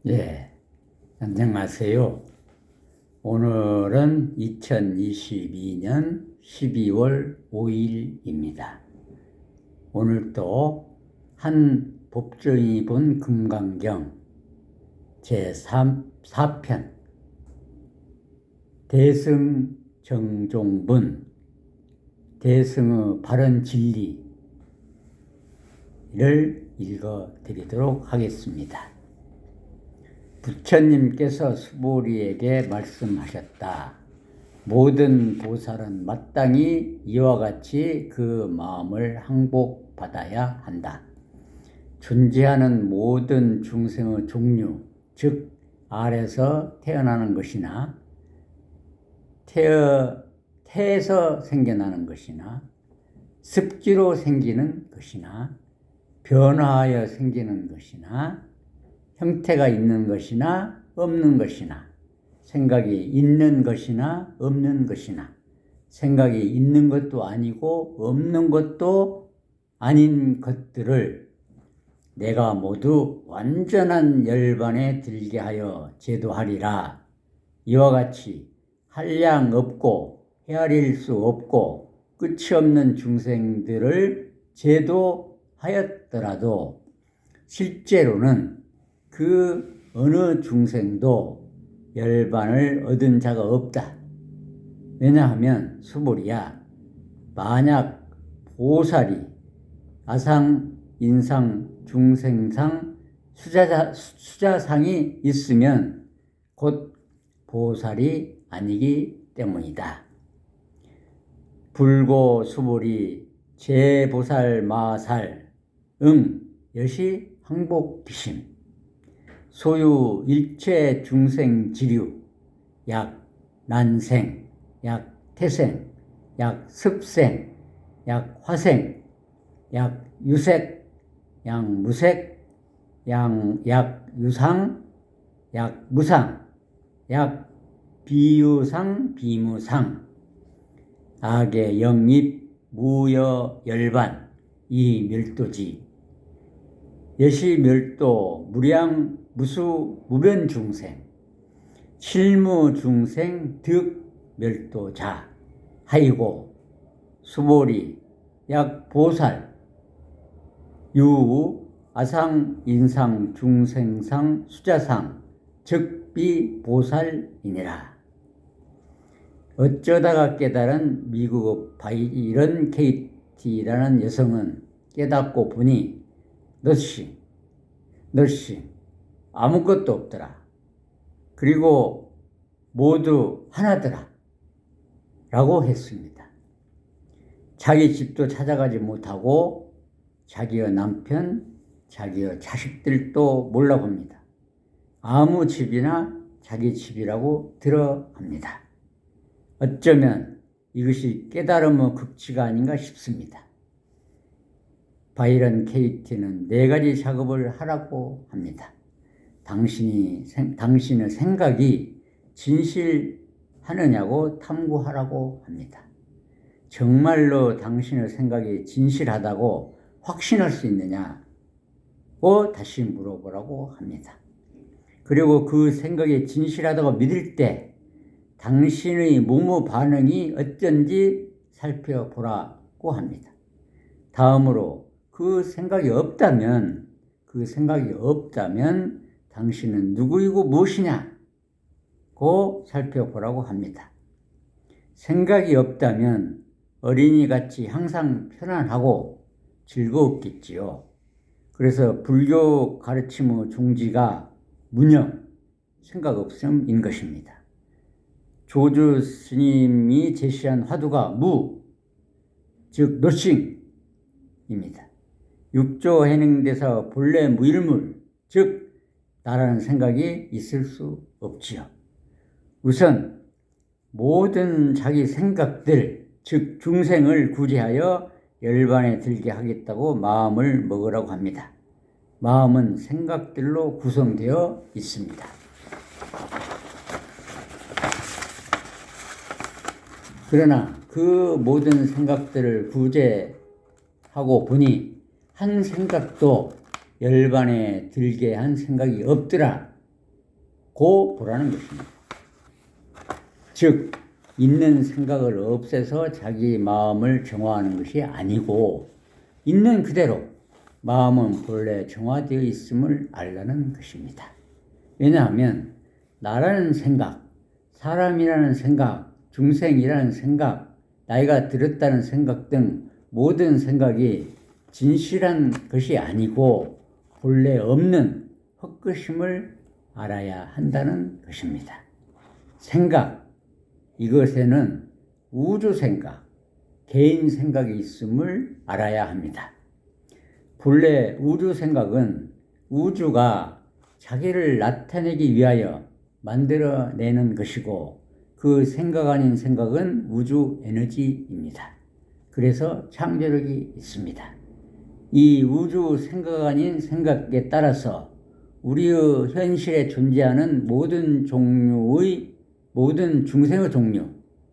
예, 안녕하세요. 오늘은 2022년 12월 5일입니다. 오늘도 한 법정이 본 금강경 제4편 대승정종분 대승의 바른 진리를 읽어드리도록 하겠습니다. 부처님께서 수보리에게 말씀하셨다. 모든 보살은 마땅히 이와 같이 그 마음을 항복받아야 한다. 존재하는 모든 중생의 종류, 즉 알에서 태어나는 것이나 태에서 생겨나는 것이나 습기로 생기는 것이나 변화하여 생기는 것이나 형태가 있는 것이나 없는 것이나 생각이 있는 것이나 없는 것이나 생각이 있는 것도 아니고 없는 것도 아닌 것들을 내가 모두 완전한 열반에 들게 하여 제도하리라. 이와 같이 한량 없고 헤아릴 수 없고 끝이 없는 중생들을 제도하였더라도 실제로는 그 어느 중생도 열반을 얻은 자가 없다. 왜냐하면 수보리야, 만약 보살이 아상, 인상, 중생상, 수자상이 있으면 곧 보살이 아니기 때문이다. 불고 수보리 제보살 마살 여시 항복비심 소유 일체 중생 지류 약 난생, 약 태생, 약 습생, 약 화생, 약 유색, 약 무색, 약 유상, 약 무상, 약 비유상, 비무상, 악의 영입, 무여 열반, 이 멸도지, 여시 멸도, 무량, 무수, 무변 중생, 실무 중생, 득, 멸도자, 하이고, 수보리, 약 보살, 유, 아상, 인상, 중생상, 수자상, 즉비 보살이니라. 어쩌다가 깨달은 미국의 바이런 케이티라는 여성은 깨닫고 보니 너씨 아무것도 없더라. 그리고 모두 하나더라. 라고 했습니다. 자기 집도 찾아가지 못하고 자기의 남편, 자기의 자식들도 몰라봅니다. 아무 집이나 자기 집이라고 들어합니다. 어쩌면 이것이 깨달음의 극치가 아닌가 싶습니다. 바이런 케이티는 4가지 작업을 하라고 합니다. 당신의 생각이 진실하느냐고 탐구하라고 합니다. 정말로 당신의 생각이 진실하다고 확신할 수 있느냐고 다시 물어보라고 합니다. 그리고 그 생각이 진실하다고 믿을 때 당신의 몸의 반응이 어쩐지 살펴보라고 합니다. 다음으로 그 생각이 없다면 당신은 누구이고 무엇이냐고 살펴보라고 합니다. 생각이 없다면 어린이같이 항상 편안하고 즐거웠겠지요. 그래서 불교 가르침의 종지가 무념, 생각 없음인 것입니다. 조주 스님이 제시한 화두가 무, 즉 노싱입니다. 육조 해능대사 본래 무일물, 즉 나라는 생각이 있을 수 없지요. 우선 모든 자기 생각들, 즉 중생을 구제하여 열반에 들게 하겠다고 마음을 먹으라고 합니다. 마음은 생각들로 구성되어 있습니다. 그러나 그 모든 생각들을 구제하고 보니 한 생각도 열반에 들게 한 생각이 없더라. 보라는 것입니다. 즉 있는 생각을 없애서 자기 마음을 정화하는 것이 아니고 있는 그대로 마음은 본래 정화되어 있음을 알라는 것입니다. 왜냐하면 나라는 생각, 사람이라는 생각, 중생이라는 생각, 나이가 들었다는 생각 등 모든 생각이 진실한 것이 아니고 본래 없는 헛것임을 알아야 한다는 것입니다. 생각, 이것에는 우주 생각, 개인 생각이 있음을 알아야 합니다. 본래 우주 생각은 우주가 자기를 나타내기 위하여 만들어내는 것이고 그 생각 아닌 생각은 우주 에너지입니다. 그래서 창조력이 있습니다. 이 우주 생각 아닌 생각에 따라서 우리의 현실에 존재하는 모든 종류의 모든 중생의 종류,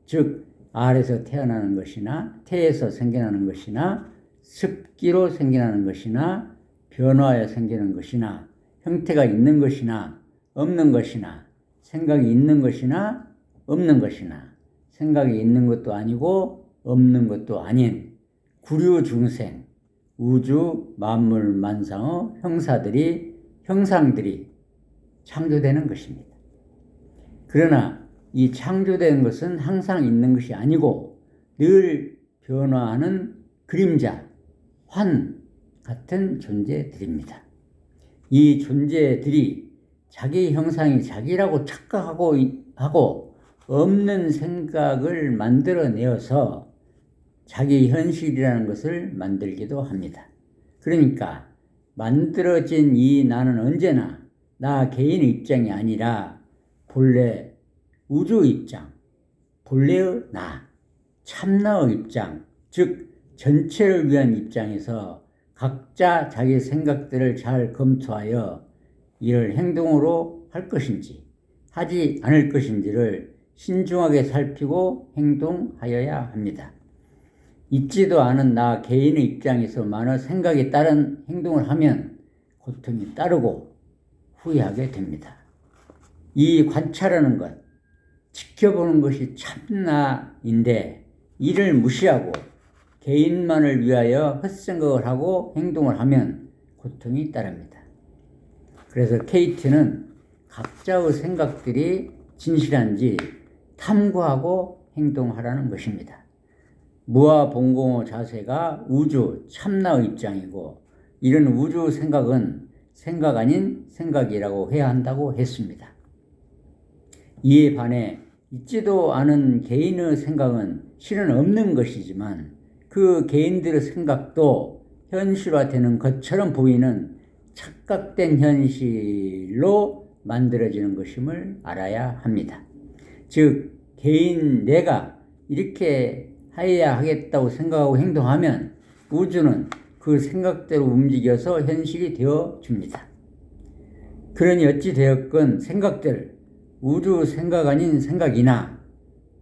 즉 알에서 태어나는 것이나 태에서 생겨나는 것이나 습기로 생겨나는 것이나 변화에 생기는 것이나 형태가 있는 것이나 없는 것이나 생각이 있는 것이나 없는 것이나 생각이 있는 것도 아니고 없는 것도 아닌 구류 중생, 우주 만물 만상의 형상들이 창조되는 것입니다. 그러나 이 창조된 것은 항상 있는 것이 아니고 늘 변화하는 그림자, 환 같은 존재들입니다. 이 존재들이 자기 형상이 자기라고 착각하고 없는 생각을 만들어내어서 자기 현실이라는 것을 만들기도 합니다. 그러니까 만들어진 이 나는 언제나 나 개인의 입장이 아니라 본래 우주 입장, 본래의 나, 참나의 입장, 즉 전체를 위한 입장에서 각자 자기 생각들을 잘 검토하여 이를 행동으로 할 것인지 하지 않을 것인지를 신중하게 살피고 행동하여야 합니다. 있지도 않은 나 개인의 입장에서 많은 생각에 따른 행동을 하면 고통이 따르고 후회하게 됩니다. 이 관찰하는 것, 지켜보는 것이 참나인데 이를 무시하고 개인만을 위하여 헛생각을 하고 행동을 하면 고통이 따릅니다. 그래서 KT는 각자의 생각들이 진실한지 탐구하고 행동하라는 것입니다. 무아봉공의 자세가 우주 참나의 입장이고 이런 우주 생각은 생각 아닌 생각이라고 해야 한다고 했습니다. 이에 반해 있지도 않은 개인의 생각은 실은 없는 것이지만 그 개인들의 생각도 현실화되는 것처럼 보이는 착각된 현실로 만들어지는 것임을 알아야 합니다. 즉 개인 내가 이렇게 해야 하겠다고 생각하고 행동하면 우주는 그 생각대로 움직여서 현실이 되어줍니다. 그러니 어찌 되었건 생각들, 우주 생각 아닌 생각이나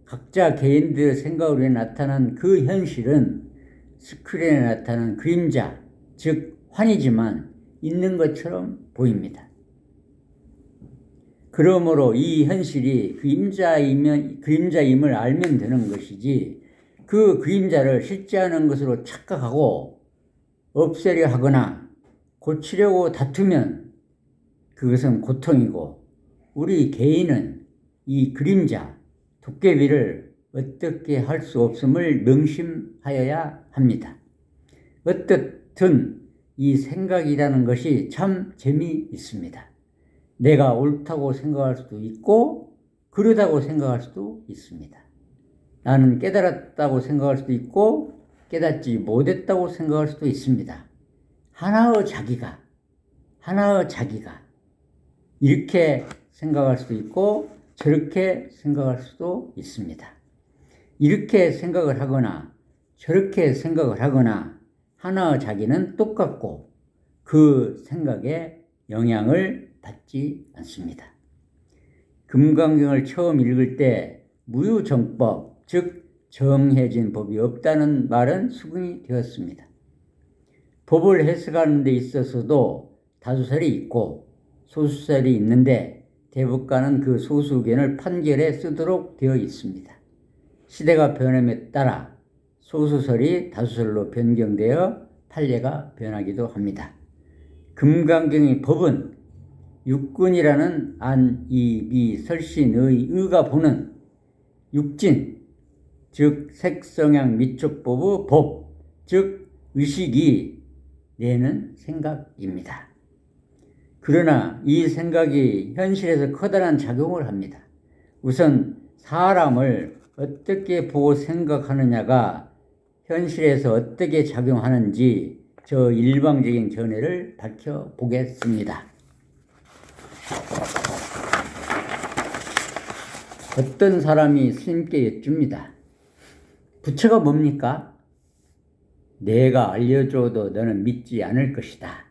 각자 개인들의 생각으로 나타난 그 현실은 스크린에 나타난 그림자, 즉 환이지만 있는 것처럼 보입니다. 그러므로 이 현실이 그림자임을 알면 되는 것이지 그 그림자를 실제 하는 것으로 착각하고 없애려 하거나 고치려고 다투면 그것은 고통이고 우리 개인은 이 그림자, 도깨비를 어떻게 할 수 없음을 명심하여야 합니다. 어떻든 이 생각이라는 것이 참 재미있습니다. 내가 옳다고 생각할 수도 있고 그러다고 생각할 수도 있습니다. 나는 깨달았다고 생각할 수도 있고 깨닫지 못했다고 생각할 수도 있습니다. 하나의 자기가 이렇게 생각할 수도 있고 저렇게 생각할 수도 있습니다. 이렇게 생각을 하거나 저렇게 생각을 하거나 하나의 자기는 똑같고 그 생각에 영향을 받지 않습니다. 금강경을 처음 읽을 때 무유정법, 즉 정해진 법이 없다는 말은 수긍이 되었습니다. 법을 해석하는 데 있어서도 다수설이 있고 소수설이 있는데 대법관은 그 소수 의견을 판결에 쓰도록 되어 있습니다. 시대가 변함에 따라 소수설이 다수설로 변경되어 판례가 변하기도 합니다. 금강경의 법은 육근이라는 안, 이, 미, 설신의, 의가 보는 육진, 즉 색성향 미촉법의 법, 즉 의식이 내는 생각입니다. 그러나 이 생각이 현실에서 커다란 작용을 합니다. 우선 사람을 어떻게 보고 생각하느냐가 현실에서 어떻게 작용하는지 저 일방적인 견해를 밝혀보겠습니다. 어떤 사람이 스님께 여쭙니다. 부처가 뭡니까? 내가 알려줘도 너는 믿지 않을 것이다.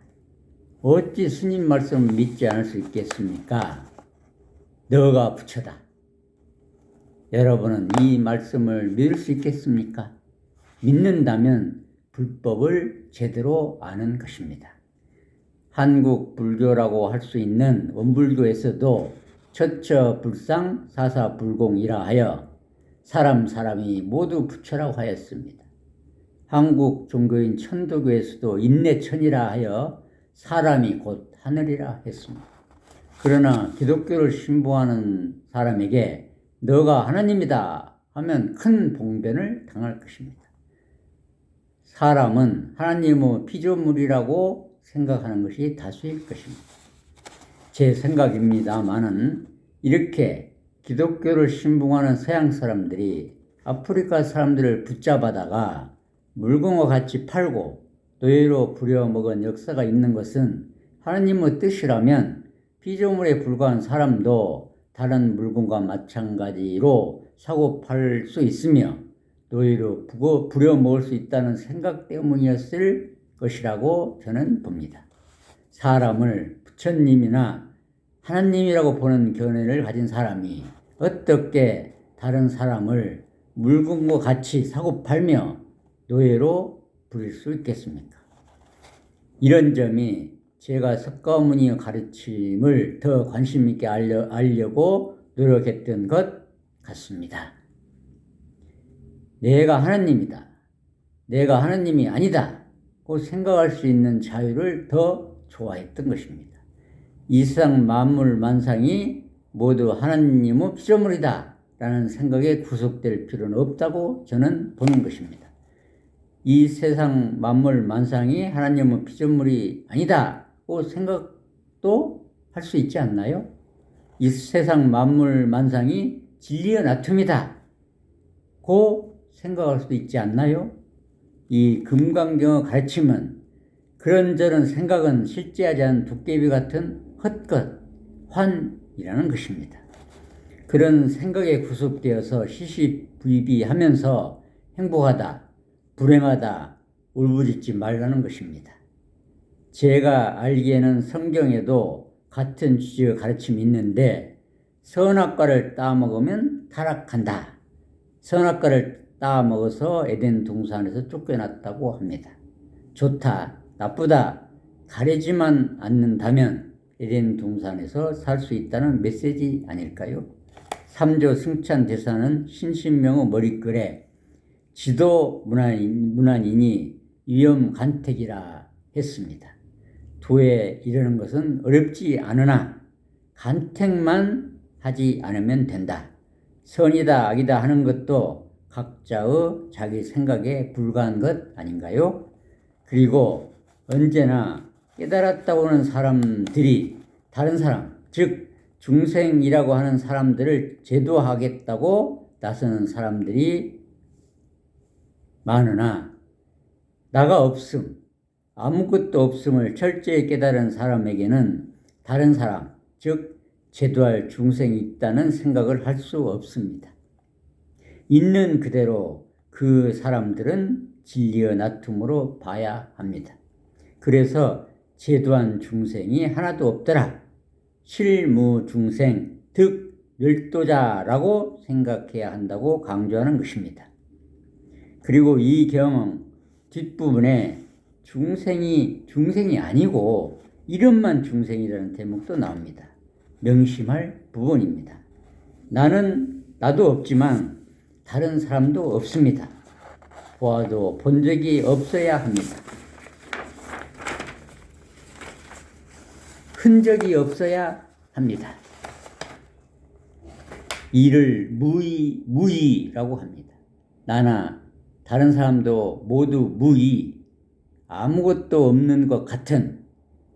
어찌 스님 말씀을 믿지 않을 수 있겠습니까? 너가 부처다. 여러분은 이 말씀을 믿을 수 있겠습니까? 믿는다면 불법을 제대로 아는 것입니다. 한국 불교라고 할 수 있는 원불교에서도 처처불상 사사불공이라 하여 사람이 모두 부처라고 하였습니다. 한국 종교인 천도교에서도 인내천이라 하여 사람이 곧 하늘이라 했습니다. 그러나 기독교를 신봉하는 사람에게 너가 하나님이다 하면 큰 봉변을 당할 것입니다. 사람은 하나님의 피조물이라고 생각하는 것이 다수일 것입니다. 제 생각입니다마는 이렇게 기독교를 신봉하는 서양 사람들이 아프리카 사람들을 붙잡아다가 물건과 같이 팔고 노예로 부려먹은 역사가 있는 것은 하나님의 뜻이라면 피조물에 불과한 사람도 다른 물건과 마찬가지로 사고 팔 수 있으며 노예로 부려먹을 수 있다는 생각 때문이었을 것이라고 저는 봅니다. 사람을 부처님이나 하나님이라고 보는 견해를 가진 사람이 어떻게 다른 사람을 물건과 같이 사고 팔며 노예로 부릴 수 있겠습니까? 이런 점이 제가 석가모니의 가르침을 더 관심 있게 알려고 노력했던 것 같습니다. 내가 하나님이다. 내가 하나님이 아니다. 고 생각할 수 있는 자유를 더 좋아했던 것입니다. 이 세상 만물 만상이 모두 하나님의 피조물이다 라는 생각에 구속될 필요는 없다고 저는 보는 것입니다. 이 세상 만물 만상이 하나님의 피조물이 아니다고 생각도 할 수 있지 않나요? 이 세상 만물 만상이 진리의 나툼이다 고 생각할 수도 있지 않나요? 이 금강경의 가르침은 그런저런 생각은 실제하지 않은 도깨비 같은 헛것, 환이라는 것입니다. 그런 생각에 구속되어서 시시비비하면서 행복하다, 불행하다, 울부짖지 말라는 것입니다. 제가 알기에는 성경에도 같은 취지의 가르침이 있는데 선악과를 따먹으면 타락한다. 선악과를 따먹어서 에덴 동산에서 쫓겨났다고 합니다. 좋다, 나쁘다 가리지만 않는다면 에덴 동산에서 살 수 있다는 메시지 아닐까요? 3조 승찬 대사는 신신명의 머리글에 지도 무난이니 위험 간택이라 했습니다. 도에 이르는 것은 어렵지 않으나 간택만 하지 않으면 된다. 선이다 악이다 하는 것도 각자의 자기 생각에 불과한 것 아닌가요? 그리고 언제나 깨달았다고 하는 사람들이 다른 사람, 즉 중생이라고 하는 사람들을 제도하겠다고 나서는 사람들이 많으나 나가 없음, 아무것도 없음을 철저히 깨달은 사람에게는 다른 사람, 즉 제도할 중생이 있다는 생각을 할 수 없습니다. 있는 그대로 그 사람들은 진리의 나툼으로 봐야 합니다. 그래서 제도한 중생이 하나도 없더라. 실무중생, 득 멸도자라고 생각해야 한다고 강조하는 것입니다. 그리고 이 경험 뒷부분에 중생이 아니고 이름만 중생이라는 대목도 나옵니다. 명심할 부분입니다. 나도 없지만 다른 사람도 없습니다. 보아도 본 적이 없어야 합니다. 흔적이 없어야 합니다. 이를 무의라고 합니다. 나나 다른 사람도 모두 무의, 아무것도 없는 것 같은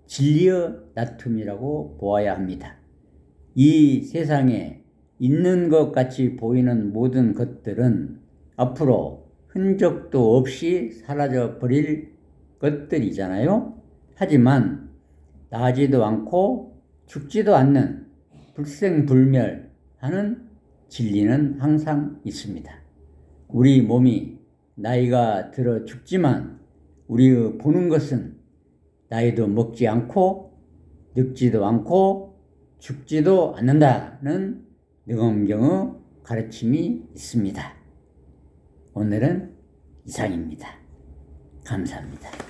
진리의 다툼이라고 보아야 합니다. 이 세상에 있는 것 같이 보이는 모든 것들은 앞으로 흔적도 없이 사라져 버릴 것들이잖아요. 하지만 나지도 않고 죽지도 않는 불생불멸하는 진리는 항상 있습니다. 우리 몸이 나이가 들어 죽지만 우리의 보는 것은 나이도 먹지 않고 늙지도 않고 죽지도 않는다는 능엄경의 가르침이 있습니다. 오늘은 이상입니다. 감사합니다.